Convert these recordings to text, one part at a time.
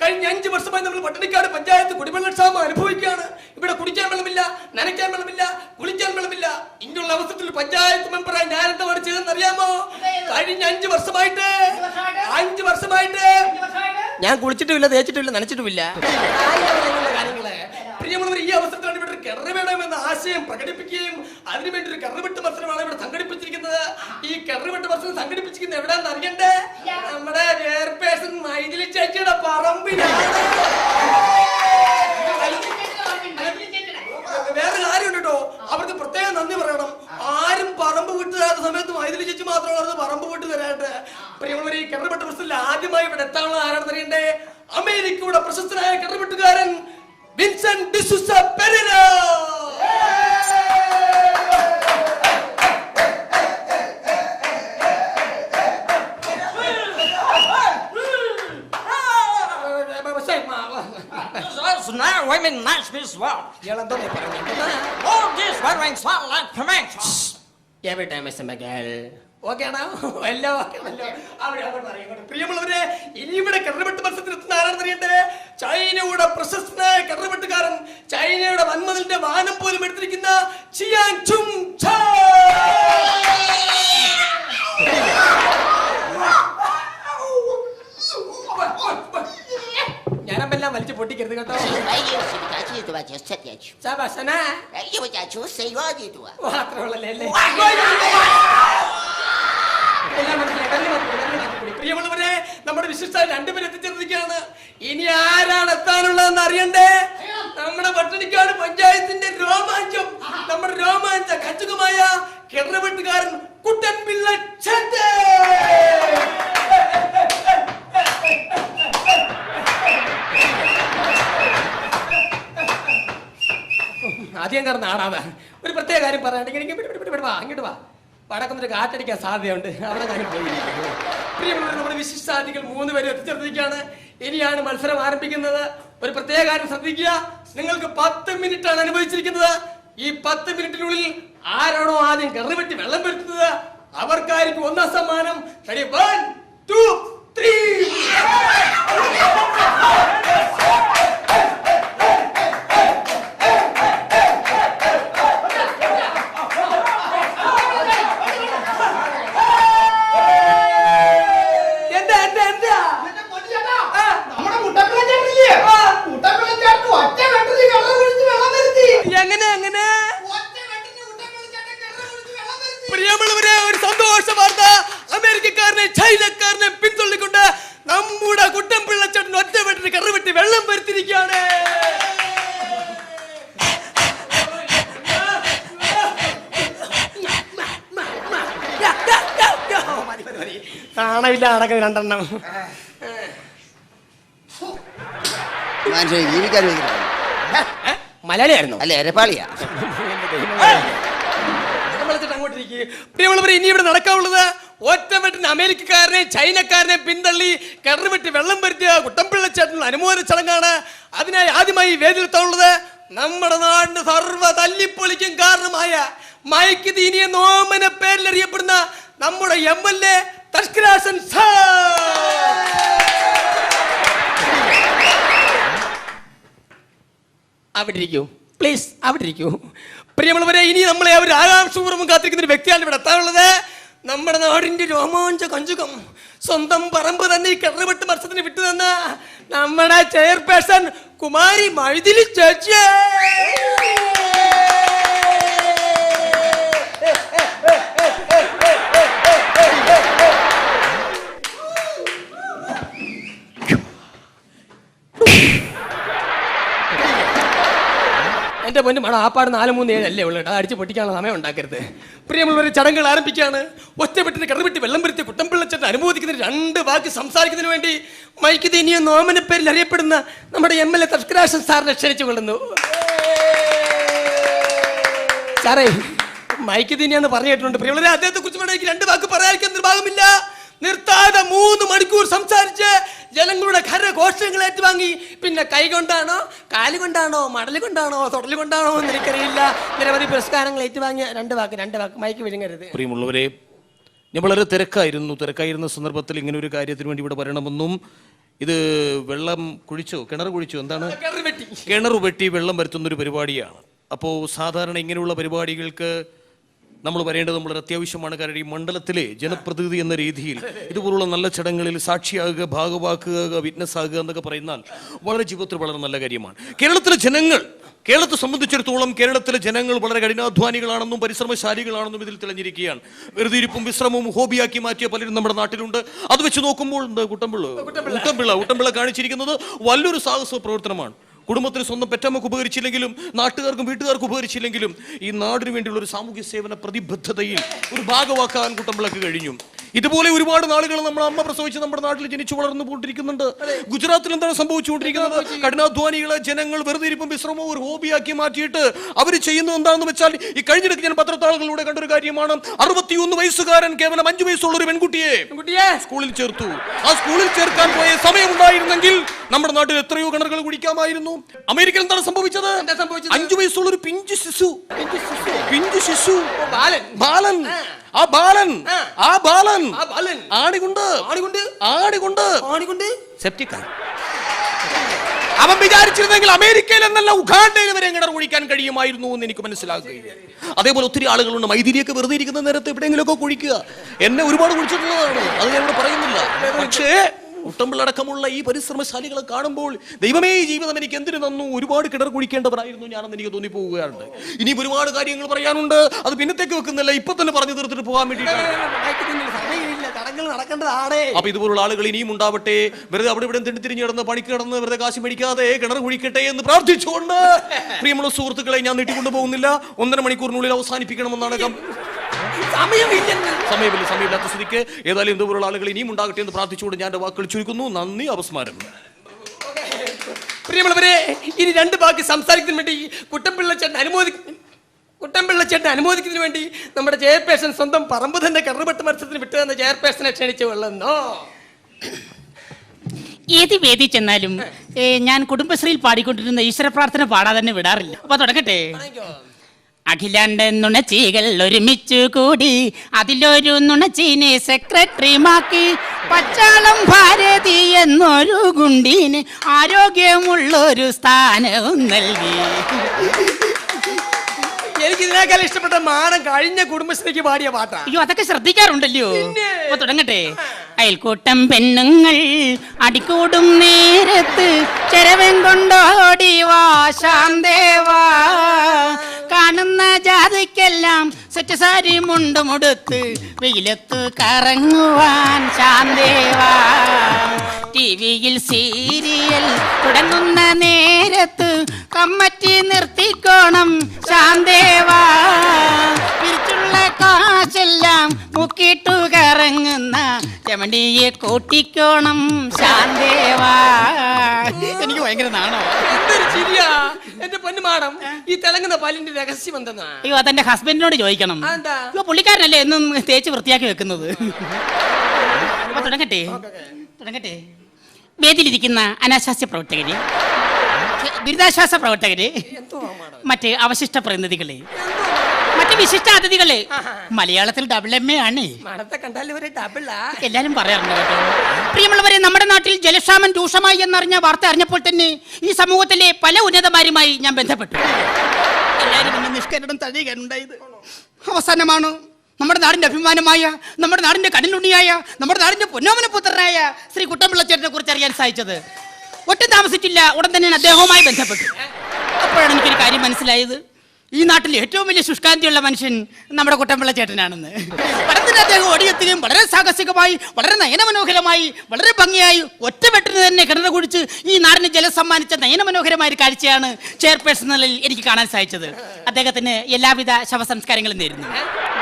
കഴിഞ്ഞ 5 വർഷമായി നമ്മൾ പട്ടണിക്കാട് പഞ്ചായത്ത് കുടിവെള്ളക്ഷാമം അനുഭവിക്കുകയാണ്. ഇവിടെ കുടിക്കാൻ വെള്ളമില്ല, നനയ്ക്കാൻ വെള്ളമില്ല, കുളിക്കാൻ വെള്ളമില്ല. ഇങ്ങനെയുള്ള അവസരത്തിൽ പഞ്ചായത്ത് മെമ്പറായി ഞാൻ എന്താണ് ചെയ്തെന്ന് അറിയാമോ? കഴിഞ്ഞ 5 വർഷമായിട്ട് ഞാൻ കുളിച്ചിട്ടുമില്ല, തേച്ചിട്ടുമില്ല, നനച്ചിട്ടുമില്ല. കാര്യങ്ങള് പ്രിയമുള്ളവർ, ഈ അവസരത്തിലാണ് ഇവിടെ കിണർ വേണമെന്ന ആശയം പ്രകടിപ്പിക്കുകയും അതിനുവേണ്ടി ഒരു കിണറുവെട്ട് മത്സരമാണ് ഇവിടെ സംഘടിപ്പിച്ചിരിക്കുന്നത്. ഈ കിണറുവെട്ട് മത്സരം സംഘടിപ്പിച്ചിരിക്കുന്നത് എവിടെയാണെന്ന് അറിയണ്ടേ? നമ്മുടെ ചെയർപേഴ്സൺ മൈഥിലി ചേച്ചിയുടെ പറമ്പിലാണ്. വേറെ കാര്യമുണ്ട് കേട്ടോ, അവർക്ക് പ്രത്യേകം നന്ദി പറയണം. ആരും പറമ്പ് വിട്ടു തരാത്ത സമയത്ത് മൈഥിലി ചേച്ചി മാത്രമാണ് പറമ്പ് വിട്ടു തരാനായിട്ട്. പ്രിയമുള്ളവർ, ഈ കിണറുവെട്ട് മത്സരത്തിൽ ആദ്യമായി ഇവിടെ എത്താനുള്ള ആരാണെന്ന് അറിയണ്ടേ? അമേരിക്കയുടെ പ്രശസ്തനായ കിണറുവെട്ടുകാരൻ വിൻസെന്റ് ഡിസൂസ പെരേര. പ്രിയമുള്ളവരെ, ഇനി ഇവിടെ കിണറുവെട്ട് മത്സരത്തിൽ എത്തുന്ന ആരാണെന്ന് അറിയണ്ടേ? ചൈനയുടെ പ്രശസ്തനായ കിണറുവെട്ടുകാരൻ, ചൈനയുടെ വൻമതിലിന്റെ വാനം പോലും എടുത്തിരിക്കുന്ന ചിയാൻ ചുങ് ഛാ. ഞാനപ്പെല്ലാം വലിച്ചു പൊട്ടിക്കരുത് കേട്ടോ. പ്രിയമുള്ളവരെ, നമ്മുടെ വിശിഷ്ട 2 പേര് എത്തിച്ചേർന്നിരിക്കുകയാണ്. ഇനി ആരാണ് എത്താനുള്ളതെന്ന് അറിയണ്ടേ? നമ്മുടെ പട്ടണിക്കാട് പഞ്ചായത്തിന്റെ രോമാഞ്ചം, നമ്മുടെ രോമാഞ്ച കച്ചുകമായ കിണറുവെട്ടുകാരൻ കുട്ടൻ പിള്ള ചേട്ടൻ. ആദ്യം കാരണം ആടാതെ ഒരു പ്രത്യേക കാര്യം പറയാണ്ടെങ്കിൽ അങ്ങോട്ട് വാ. വടക്കൊന്നൊരു കാറ്റടിക്കാൻ സാധ്യതയുണ്ട്, അവിടെ ഞാൻ പോയിരിക്കുന്നു. പ്രിയമുള്ള നമ്മുടെ വിശിഷ്ടാതിഥികൾ 3 പേര് എത്തിച്ചേർന്നിരിക്കുകയാണ്. ഇനിയാണ് മത്സരം ആരംഭിക്കുന്നത്. ഒരു പ്രത്യേക കാര്യം ശ്രദ്ധിക്കുക, നിങ്ങൾക്ക് 10 മിനിറ്റാണ് അനുഭവിച്ചിരിക്കുന്നത്. ഈ 10 മിനിറ്റിനുള്ളിൽ ആരാണോ ആദ്യം കിണറുവെട്ടി വെള്ളം വരുത്തുന്നത് അവർക്കായിരിക്കും 1ാം സമ്മാനം. 1, 2, 3. പ്രിയമുള്ളവരെ, ഒരു സന്തോഷ വാർത്ത. അമേരിക്കക്കാരനെ ചൈനക്കാരനെ പിന്തുള്ളിക്കൊണ്ട് നമ്മുടെ കുട്ടൻ പിള്ളച്ചേട്ടൻ ഒറ്റവെട്ടിന് കിണറുവെട്ടി വെള്ളം വരുത്തിയിരിക്കുകയാണ്. കാണവില്ല നടക്കുന്നത് 2 എണ്ണം. മലയാളിയായിരുന്നു അല്ലേ? എരപ്പാളിയാ. പ്രിയമുള്ളവരെ, ഇനി ഇവിടെ നടക്കാനുള്ളത് ഒറ്റവെട്ടിന് അമേരിക്കക്കാരനെ ചൈനക്കാരനെ പിന്തള്ളി കിണറുവെട്ടി വെള്ളം വരുത്തിയ കുട്ടൻപിള്ളച്ചേട്ടനുള്ള അനുമോദന ചടങ്ങാണ്. അതിനായി ആദ്യമായി വേദിയിലെത്താനുള്ളത് നമ്മുടെ നാടിന് സർവ്വ തല്ലിപ്പൊളിക്കും കാരണമായ മയക്ക് ദീനിയ നോമന പേരിൽ അറിയപ്പെടുന്ന നമ്മുടെ MLA തഷ്കരാസൻ അവിടെ ഇരിക്കൂ, പ്ലീസ് അവിടെ ഇരിക്കൂ. പ്രിയമുള്ളവരെ, ഇനി നമ്മളെ അവർ ആകാംക്ഷപൂർവ്വം കാത്തിരിക്കുന്ന ഒരു വ്യക്തിയാണ് ഇവിടെ എത്താനുള്ളത്. നമ്മുടെ നാടിന്റെ രോമാഞ്ച കഞ്ചുകം, സ്വന്തം പറമ്പ് തന്നെ ഈ കിണറുവെട്ട് മത്സരത്തിന് വിട്ടുതന്ന നമ്മുടെ ചെയർപേഴ്സൺ കുമാരി മൈഥിലി ചേച്ചി. എന്റെ പൊന്നു മണം, ആ പാട് 4, 3, 7 അല്ലേ ഉള്ളൂ. അടിച്ച് പൊട്ടിക്കാനുള്ള സമയം ഉണ്ടാക്കരുത്. പ്രിയമുള്ളവരെ, ചടങ്ങുകൾ ആരംഭിക്കുകയാണ്. ഒറ്റവെട്ടിന് കിണറുവെട്ടി വെള്ളം വരുത്തി കുട്ടൻപിള്ളച്ചേട്ടൻ അനുമോദിക്കുന്നതിന് 2 വാക്ക് സംസാരിക്കുന്നതിന് വേണ്ടി മൈക്ക് ദീനിയ നോമന പേരിൽ അറിയപ്പെടുന്ന നമ്മുടെ MLA തഷ്കരാസൻ സാറിനെ ക്ഷണിച്ചു കൊള്ളുന്നു. സാറേ, മൈക്ക് ദീനിയെന്ന് പറഞ്ഞു കേട്ടിട്ടുണ്ട്. പ്രിയമുള്ളവരെ, അദ്ദേഹത്തെ കുറിച്ച് എനിക്ക് 2 വാക്ക് പറയാതിരിക്കാൻ നിർഭാഗമില്ല. നിർത്താതെ 3 മണിക്കൂർ സംസാരിച്ച് ജനങ്ങളുടെ ഘോഷങ്ങൾ ഏറ്റുവാങ്ങി. പിന്നെ കൈ കൊണ്ടാണോ, കാല് കൊണ്ടാണോ, മടല് കൊണ്ടാണോ, തൊടല് കൊണ്ടാണോ എന്ന് എനിക്കറിയില്ല, നിരവധി പുരസ്കാരങ്ങൾ ഏറ്റുവാങ്ങിയ 2 വാക്ക് മൈക്ക് വിഴുങ്ങരുത്. പ്രിയമുള്ളവരെ, ഞാൻ വളരെ തിരക്കായിരുന്ന സന്ദർഭത്തിൽ ഇങ്ങനെ ഒരു കാര്യത്തിന് വേണ്ടി ഇവിടെ വരണമെന്നും ഇത് വെള്ളം കുഴിച്ചോ കിണർ കുഴിച്ചോ എന്താണ്? കിണർ വെട്ടി വെള്ളം വരുത്തുന്നൊരു പരിപാടിയാണ്. അപ്പോൾ സാധാരണ ഇങ്ങനെയുള്ള പരിപാടികൾക്ക് നമ്മൾ വരേണ്ടത് വളരെ അത്യാവശ്യമാണ്. കാരണം ഈ മണ്ഡലത്തിലെ ജനപ്രതിനിധി എന്ന രീതിയിൽ ഇതുപോലുള്ള നല്ല ചടങ്ങുകളിൽ സാക്ഷിയാകുക, ഭാഗവാക്കുക, വിറ്റ്നസ് ആകുക എന്നൊക്കെ പറയുന്നാൽ വളരെ ജീവിതത്തിൽ വളരെ നല്ല കാര്യമാണ്. കേരളത്തെ സംബന്ധിച്ചിടത്തോളം കേരളത്തിലെ ജനങ്ങൾ വളരെ കഠിനാധ്വാനികളാണെന്നും പരിശ്രമശാലികളാണെന്നും ഇതിൽ തെളിഞ്ഞിരിക്കുകയാണ്. വെറുതെ ഇരിപ്പും വിശ്രമവും ഹോബിയാക്കി മാറ്റിയ പലരും നമ്മുടെ നാട്ടിലുണ്ട്. അത് വെച്ച് നോക്കുമ്പോൾ കുട്ടമ്പിള്ള കാണിച്ചിരിക്കുന്നത് വലിയൊരു സാഹസ പ്രവർത്തനമാണ്. കുടുംബത്തിന് സ്വന്തം പെറ്റമ്മക്ക് ഉപകരിച്ചില്ലെങ്കിലും നാട്ടുകാർക്കും വീട്ടുകാർക്കും ഉപകരിച്ചില്ലെങ്കിലും ഈ നാടിന് വേണ്ടിയുള്ള ഒരു സാമൂഹ്യ സേവന പ്രതിബദ്ധതയിൽ ഒരു ഭാഗമാക്കാൻ കുട്ടമ്പിളക്ക് കഴിഞ്ഞു. ഇതുപോലെ ഒരുപാട് നാളുകൾ നമ്മുടെ അമ്മ പ്രസവിച്ച് നമ്മുടെ നാട്ടിൽ ജനിച്ചു വളർന്നു പോണ്ടിരിക്കുന്നുണ്ട്. ഗുജറാത്തിൽ എന്താണ് സംഭവിച്ചുകൊണ്ടിരിക്കുന്നത്? കഠിനാധ്വാനികളെ ജനങ്ങൾ വെറുതെ ഇരിപ്പും വിശ്രമവും ഒരു ഹോബിയാക്കി മാറ്റിയിട്ട് അവർ ചെയ്യുന്നത് എന്താണെന്ന് വെച്ചാൽ, ഈ കഴിഞ്ഞിടയ്ക്ക് ഞാൻ പത്രത്താളുകളിലൂടെ കണ്ടൊരു കാര്യമാണ്. 61 വയസ്സുകാരൻ കേവലം 5 വയസ്സുള്ള ഒരു പെൺകുട്ടിയെ സ്കൂളിൽ ചേർത്തു. ആ സ്കൂളിൽ ചേർക്കാൻ പോയ സമയമുണ്ടായിരുന്നെങ്കിൽ നമ്മുടെ നാട്ടിൽ എത്രയോ കിണറുകൾ കുടിക്കാമായിരുന്നു. അമേരിക്കയിൽ എന്താണ് സംഭവിച്ചത്? 5 വയസ്സുള്ള ഒരു പിഞ്ചു ശിശു ബാലൻ ആണികൊണ്ട് സെപ്റ്റിക് ആയി. അവൻ വിചാരിച്ചിരുന്നെങ്കിൽ അമേരിക്കയിൽ എന്നല്ല ഉഗാണ്ടയിൽ വരെ കിണർ കുഴിക്കാൻ കഴിയുമായിരുന്നു എന്ന് എനിക്ക് മനസ്സിലാക്കുകയില്ല. അതേപോലെ ഒത്തിരി ആളുകളുണ്ട് മൈതിരിയൊക്കെ വെറുതെ ഇരിക്കുന്ന നേരത്തെ എവിടെയെങ്കിലുമൊക്കെ കുഴിക്കുക. എന്നെ ഒരുപാട് കുഴിച്ചിട്ടുള്ളതാണ്, അത് ഞാൻ ഇവിടെ പറയുന്നില്ല. പക്ഷേ കുട്ടമ്പിളടക്കമുള്ള ഈ പരിശ്രമശാലികളെ കാണുമ്പോൾ ദൈവമേ, ഈ ജീവിതം എനിക്ക് എന്തിനു തന്നു, ഒരുപാട് കിണർ കുഴിക്കേണ്ടവരായിരുന്നു ഞാനെന്ന് എനിക്ക് തോന്നിപ്പോവുകയാണ്. ഇനിയും ഒരുപാട് കാര്യങ്ങൾ പറയാനുണ്ട്, അത് പിന്നത്തേക്ക് വെക്കുന്നില്ല, ഇപ്പൊ തന്നെ പറഞ്ഞു തീർത്തിട്ട് പോകാൻ വേണ്ടിയിട്ടാണ്. അപ്പൊ ഇതുപോലുള്ള ആളുകൾ ഇനിയും ഉണ്ടാവട്ടെ. വെറുതെ അവിടെ ഇവിടെ തിരിഞ്ഞു കിടന്ന് പണിക്ക് കിടന്ന് വെറുതെ കാശ് മേടിക്കാതെ കിണർ കുഴിക്കട്ടെ എന്ന് പ്രാർത്ഥിച്ചുകൊണ്ട് പ്രിയമുള്ള സുഹൃത്തുക്കളെ, ഞാൻ നീട്ടിക്കൊണ്ടു പോകുന്നില്ല. 1.5 മണിക്കൂറിനുള്ളിൽ അവസാനിപ്പിക്കണമെന്നാണ്. സമയമില്ലാത്ത സ്ഥിതിക്ക് ഏതായാലും ഇതുപോലുള്ള ആളുകൾ ഇനിയും ഉണ്ടാകട്ടെ എന്ന് പ്രാർത്ഥിച്ചുകൊണ്ട് ഞാൻ വാക്കുകൾ ചുരുക്കുന്നു. നന്ദി, അപസ്മാരം. പ്രിയമുള്ളവരെ, ഇനി 2 വാക്ക് സംസാരിക്കുന്നതിന് വേണ്ടി കുട്ടമ്പിള്ള ചേട്ടൻ അനുമോദിക്കുന്നതിന് വേണ്ടി നമ്മുടെ ചെയർപേഴ്സൺ സ്വന്തം പറമ്പ് തന്നെ കിണറുപെട്ട് മത്സരത്തിന് വിട്ടു തന്ന ചെയർപേഴ്സനെ ക്ഷണിച്ചു കൊള്ളുന്നു. ഏത് വേദി ചെന്നാലും ഞാൻ കുടുംബശ്രീയിൽ പാടിക്കൊണ്ടിരുന്ന ഈശ്വര പ്രാർത്ഥന പാടാതെ തന്നെ വിടാറില്ല. അപ്പൊ തുടങ്ങട്ടെ. അഖിലാണ്ട് നുണച്ചികൾ ഒരുമിച്ചു കൂടി അതിലൊരു നുണച്ചീനെ സെക്രട്ടറിമാക്കി പച്ചാളം ഭാരതി എന്നൊരു ഗുണ്ടീന് ആരോഗ്യമുള്ളൊരു സ്ഥാനവും നൽകി. എനിക്ക് ഇതിനേക്കാൾ ഇഷ്ടപ്പെട്ട മാനം കഴിഞ്ഞ കുടുംബശ്രീക്ക് പാടിയ പാട്ടാ. അയ്യോ, അതൊക്കെ ശ്രദ്ധിക്കാറുണ്ടല്ലോ. അപ്പൊ തുടങ്ങട്ടെ. അയൽക്കൂട്ടം പെണ്ണുങ്ങൾ അടിക്കൂടും നേരത്ത് ചെരവൻ കൊണ്ടോടി വാ ശാന്തേവാ, കാണുന്ന ജാതിക്കെല്ലാം സെറ്റ് സാരി മുണ്ടുമുടുത്ത് വെയിലത്ത് കറങ്ങുവാൻ ശാന്തേവാ. ടിവിയിൽ സീരിയൽ തുടങ്ങുന്ന നേരത്ത് കമ്മറ്റി നിർത്തിക്കോണം ശാന്തേവാ. പിരിച്ചുള്ള കാശെല്ലാം മുക്കിട്ടു കറങ്ങുന്ന ചമണ്ടിയെ കൂട്ടിക്കോണം ശാന്തേവാ. എനിക്ക് ഭയങ്കര നാണോ. എന്തൊരു ചിരിയാ എന്റെ പൊന്നുമാണം. ഈ തിളങ്ങുന്ന പാലിന്റെ രഹസ്യം എന്തെന്നാ? അയ്യോ, അതെന്റെ ഹസ്ബൻഡിനോട് ചോദിക്കണം. അയ്യോ, പുള്ളിക്കാരനല്ലേ എന്നും തേച്ച് വൃത്തിയാക്കി വെക്കുന്നത്. അപ്പൊ തുടങ്ങട്ടെ. വേദിയിലിരിക്കുന്ന അനാശാസ്യ പ്രവർത്തകര്, ദുരിതാശ്വാസ പ്രവർത്തകര്, മറ്റ് അവശിഷ്ട പ്രതിനിധികളെ, മറ്റ് വിശിഷ്ട അതിഥികളെ, മലയാളത്തിൽ MA ആണ്. എല്ലാരും പറയാറുണ്ട് കേട്ടോ. പ്രിയമുള്ളവരെ, നമ്മുടെ നാട്ടിൽ ജലക്ഷാമം രൂക്ഷമായി എന്നറിഞ്ഞ വാർത്ത അറിഞ്ഞപ്പോൾ തന്നെ ഈ സമൂഹത്തിലെ പല ഉന്നതമാരുമായി ഞാൻ ബന്ധപ്പെട്ടു. എല്ലാവരും എന്നെ നിഷ്കരണം തഴയുകയുണ്ടായത്. അവസാനമാണ് നമ്മുടെ നാടിന്റെ അഭിമാനമായ, നമ്മുടെ നാടിന്റെ കണ്ണിലുണ്ണിയായ, നമ്മുടെ നാടിന്റെ പൊന്നോമന പുത്രനായ ശ്രീ കുട്ടമ്പിള്ളച്ചേട്ടനെ കുറിച്ച് അറിയാൻ സാധിച്ചത്. ഒട്ടും താമസിച്ചില്ല, ഉടൻ തന്നെ അദ്ദേഹവുമായി ബന്ധപ്പെട്ടു. അപ്പോഴാണ് എനിക്കൊരു കാര്യം മനസ്സിലായത്. ഈ നാട്ടിൽ ഏറ്റവും വലിയ ശുഷ്കാന്തിയുള്ള മനുഷ്യൻ നമ്മുടെ കുട്ടമ്പിള്ളച്ചേട്ടനാണെന്ന്. പടത്തിന് അദ്ദേഹം ഓടിയെത്തുകയും വളരെ സാഹസികമായി, വളരെ നയനമനോഹരമായി, വളരെ ഭംഗിയായി ഒറ്റവെട്ടിന് തന്നെ കിണർ കുടിച്ച് ഈ നാടിന് ജലം സമ്മാനിച്ച നയനമനോഹരമായ ഒരു കാഴ്ചയാണ് ചെയർപേഴ്സണലിൽ എനിക്ക് കാണാൻ സാധിച്ചത്. അദ്ദേഹത്തിന് എല്ലാവിധ ശവസംസ്കാരങ്ങളും നേരുന്നു,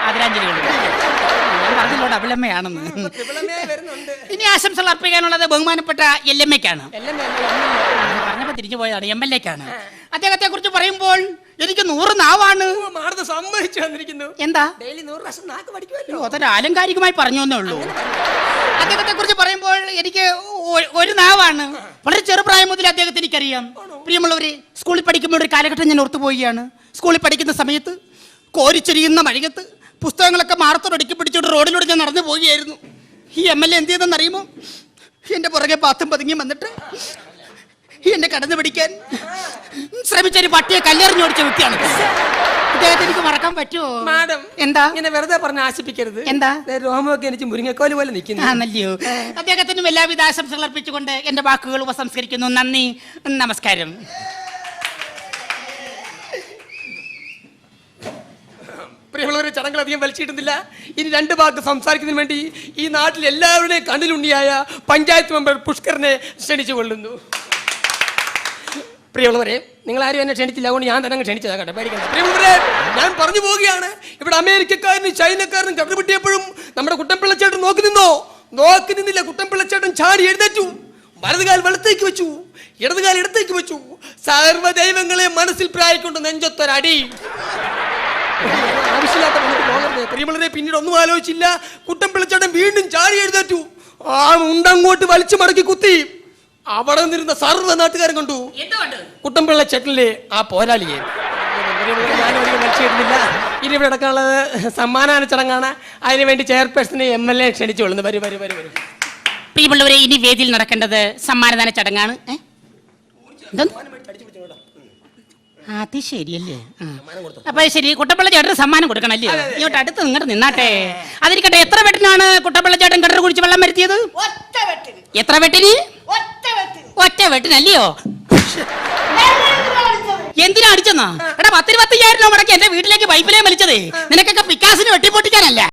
ആദരാഞ്ജലികളും. ഞാൻ പറഞ്ഞില്ലോട് അഭിലമ്മയാണെന്ന്. ഇനി ആശംസകൾ അർപ്പിക്കാനുള്ളത് ബഹുമാനപ്പെട്ട LMAക്കാണ്. പറഞ്ഞപ്പോ തിരിഞ്ഞു പോയതാണ്, MLAക്കാണ്. അദ്ദേഹത്തെ കുറിച്ച് പറയുമ്പോൾ എനിക്ക് 100 നാവാണ്. എന്താ അതൊരു ആലങ്കാരികമായി പറഞ്ഞു എന്നേ ഉള്ളൂ. അദ്ദേഹത്തെ കുറിച്ച് പറയുമ്പോൾ എനിക്ക് 1 നാവാണ്. വളരെ ചെറുപ്രായം മുതൽ അദ്ദേഹത്തെ എനിക്കറിയാം. പ്രിയമുള്ളവരെ, സ്കൂളിൽ പഠിക്കുമ്പോൾ ഒരു കാലഘട്ടം ഞാൻ ഓർത്തുപോവുകയാണ്. സ്കൂളിൽ പഠിക്കുന്ന സമയത്ത് കോരിച്ചൊരിയുന്ന മഴയത്ത് പുസ്തകങ്ങളൊക്കെ മാറത്തോടടുക്കി പിടിച്ചിട്ട് റോഡിലൂടെ ഞാൻ നടന്നു പോവുകയായിരുന്നു. ഈ MLA എന്ത് ചെയ്തെന്നറിയുമോ? എന്റെ പുറകെ പാത്തും പതുങ്ങി വന്നിട്ട് എന്നെ കടന്നു പിടിക്കാൻ ശ്രമിച്ചൊരു പട്ടിയെ കല്ലെറിഞ്ഞോടിച്ച വ്യക്തിയാണ് ഇദ്ദേഹത്തെ എനിക്ക് മറക്കാൻ പറ്റുമോ? മാഡം എന്താ ഇങ്ങനെ വെറുതെ പറഞ്ഞ് ആശിപ്പിക്കരുത്. എന്താ? രോമമൊക്കെ എനിക്ക് മുരിങ്ങക്കോല് പോലെ നിൽക്കുന്നു. ആണല്ലയോ? അദ്ദേഹത്തിനും എല്ലാവിധ ആശംസകൾ അർപ്പിച്ചുകൊണ്ട് എന്റെ വാക്കുകൾ ഉപസംസ്കരിക്കുന്നു. നന്ദി, നമസ്കാരം. പ്രിയമുള്ളവരെ, ചടങ്ങുകൾ അധികം വലിച്ചിട്ടുന്നില്ല. ഇനി 2 വാക്ക് സംസാരിക്കുന്നതിന് വേണ്ടി ഈ നാട്ടിൽ എല്ലാവരുടെയും കണ്ണിലുണ്ണിയായ പഞ്ചായത്ത് മെമ്പർ പുഷ്കറിനെ ക്ഷണിച്ചു കൊള്ളുന്നു. പ്രിയമുള്ളവരെ, നിങ്ങൾ ആരും എന്നെ ക്ഷണിച്ചില്ല, അതുകൊണ്ട് ഞാൻ തന്നെ ക്ഷണിച്ചതാകട്ടെ, പേടിക്കണ്ട. പ്രിയമുള്ളവരെ, ഞാൻ പറഞ്ഞു പോവുകയാണ്, ഇവിടെ അമേരിക്കക്കാരനും ചൈനക്കാരനും കണ്ടുപിട്ടിയപ്പോഴും നമ്മുടെ കുട്ടൻപിള്ളച്ചേട്ടൻ നോക്കി നിന്നില്ല. കുട്ടൻപിള്ളച്ചേട്ടൻ ചാടി എഴുന്നേറ്റു, വലതുകാൽ വലത്തേക്ക് വെച്ചു, ഇടതുകാൽ ഇടത്തേക്ക് വെച്ചു, സർവ്വദൈവങ്ങളെ മനസ്സിൽ പ്രായിക്കൊണ്ട് നെഞ്ചൊത്തൊരടി. ആവശ്യമില്ലാത്ത പോകരുത് പ്രിയമുള്ളവരെ. പിന്നീട് ഒന്നും ആലോചിച്ചില്ല, കുട്ടൻപിള്ളച്ചേട്ടൻ വീണ്ടും ചാടി എഴുന്നേറ്റു, ആ ഉണ്ടങ്ങോട്ട് വലിച്ചു മടക്കി കുത്തി. അവിടെ നിന്നിരുന്ന സർവ്വ നാട്ടുകാരും കണ്ടു കുട്ടൻപിള്ള ചേട്ടനിലെ ആ പോരാളിയെ. ഞാനൊരിക്കലും വലിച്ചിടുന്നില്ല. ഇനി ഇവിടെ നടക്കാനുള്ളത് സമ്മാനാന ചടങ്ങാണ്. അതിനുവേണ്ടി ചെയർപേഴ്സണെ MLA ക്ഷണിച്ചു കൊള്ളുന്നു. വരൂ. പ്രിയമുള്ളവരെ, ഇനി വേദിയിൽ നടക്കേണ്ടത് സമ്മാനദാന ചടങ്ങാണ്. അത് ശരിയല്ലേ? അപ്പൊ ശരി, കുട്ടപ്പിള്ള ചേട്ടന് സമ്മാനം കൊടുക്കണല്ലേ? ഇങ്ങോട്ട് അടുത്ത് നിങ്ങോട്ട് നിന്നാട്ടെ. അതിരിക്കട്ടെ, എത്ര വെട്ടിനാണ് കുട്ടപ്പിള്ള ചേട്ടൻ കിണർ കുടിച്ച് വെള്ളം വരുത്തിയത്? എത്ര വെട്ടിന്? ഒറ്റ വെട്ടിനല്ലയോ? എന്തിനാ അടിച്ചെന്നാ? എടാ, 10,000 മുടക്കി എന്റെ വീട്ടിലേക്ക് പൈപ്പിലേ വലിച്ചതേ നിനക്കൊക്കെ പിക്കാസിന് വെട്ടിപ്പൊട്ടിക്കാനല്ല.